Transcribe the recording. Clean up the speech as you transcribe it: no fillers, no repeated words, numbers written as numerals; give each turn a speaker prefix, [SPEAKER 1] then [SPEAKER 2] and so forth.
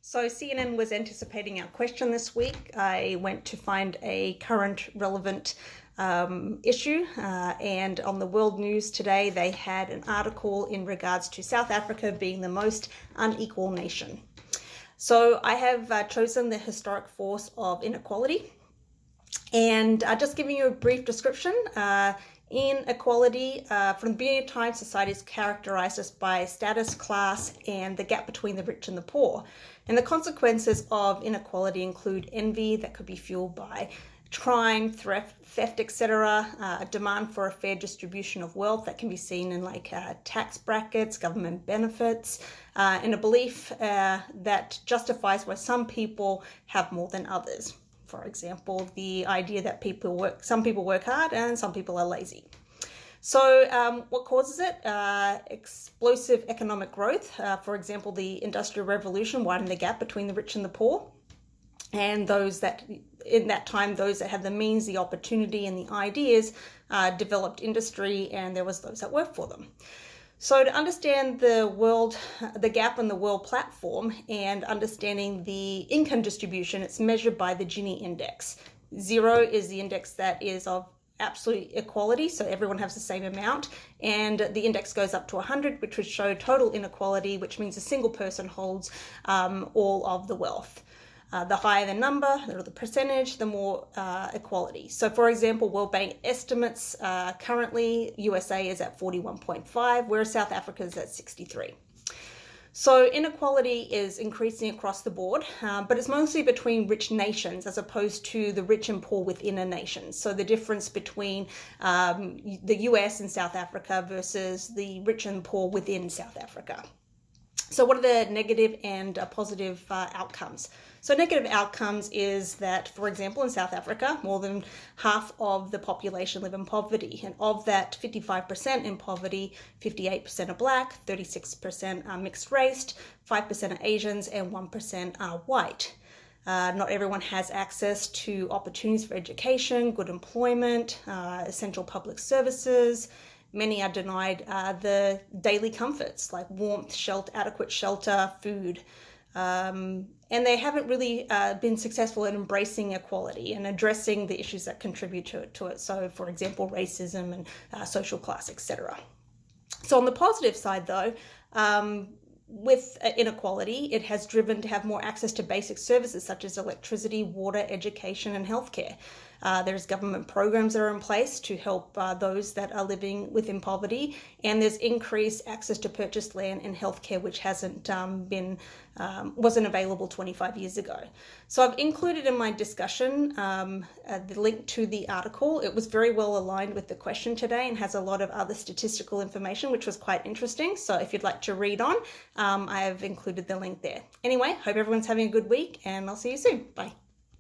[SPEAKER 1] So CNN was anticipating our question this week. I went to find a current relevant issue, and on the world news today they had an article in regards to South Africa being the most unequal nation. So I have chosen the historic force of inequality, and just giving you a brief description. Inequality, from the beginning of time, society is characterized by status, class, and the gap between the rich and the poor. And the consequences of inequality include envy that could be fueled by crime, theft, etc., a demand for a fair distribution of wealth that can be seen in tax brackets, government benefits, and a belief that justifies why some people have more than others. For example, the idea that some people work hard and some people are lazy. So what causes it? Explosive economic growth. For example, the Industrial Revolution widened the gap between the rich and the poor. And those that had the means, the opportunity, and the ideas developed industry, and there was those that worked for them. So to understand the gap in the world platform and understanding the income distribution, it's measured by the Gini index. 0 is the index that is of absolute equality, so everyone has the same amount, and the index goes up to 100, which would show total inequality, which means a single person holds all of the wealth. The higher the number, or the percentage, the more equality. So for example, World Bank estimates currently USA is at 41.5, whereas South Africa is at 63. So inequality is increasing across the board, but it's mostly between rich nations as opposed to the rich and poor within a nation. So the difference between the US and South Africa versus the rich and poor within South Africa. So what are the negative and positive outcomes? So negative outcomes is that, for example, in South Africa, more than half of the population live in poverty. And of that, 55% in poverty, 58% are black, 36% are mixed race, 5% are Asians, and 1% are white. Not everyone has access to opportunities for education, good employment, essential public services. Many are denied the daily comforts like warmth, adequate shelter, food. And they haven't really been successful in embracing equality and addressing the issues that contribute to it. So, for example, racism and social class, etc. So on the positive side, though, with inequality, it has driven to have more access to basic services such as electricity, water, education, and healthcare. There's government programs that are in place to help those that are living within poverty, and there's increased access to purchased land and healthcare, which wasn't available 25 years ago. So I've included in my discussion the link to the article. It was very well aligned with the question today and has a lot of other statistical information, which was quite interesting. So if you'd like to read on, I have included the link there. Anyway, hope everyone's having a good week, and I'll see you soon. Bye.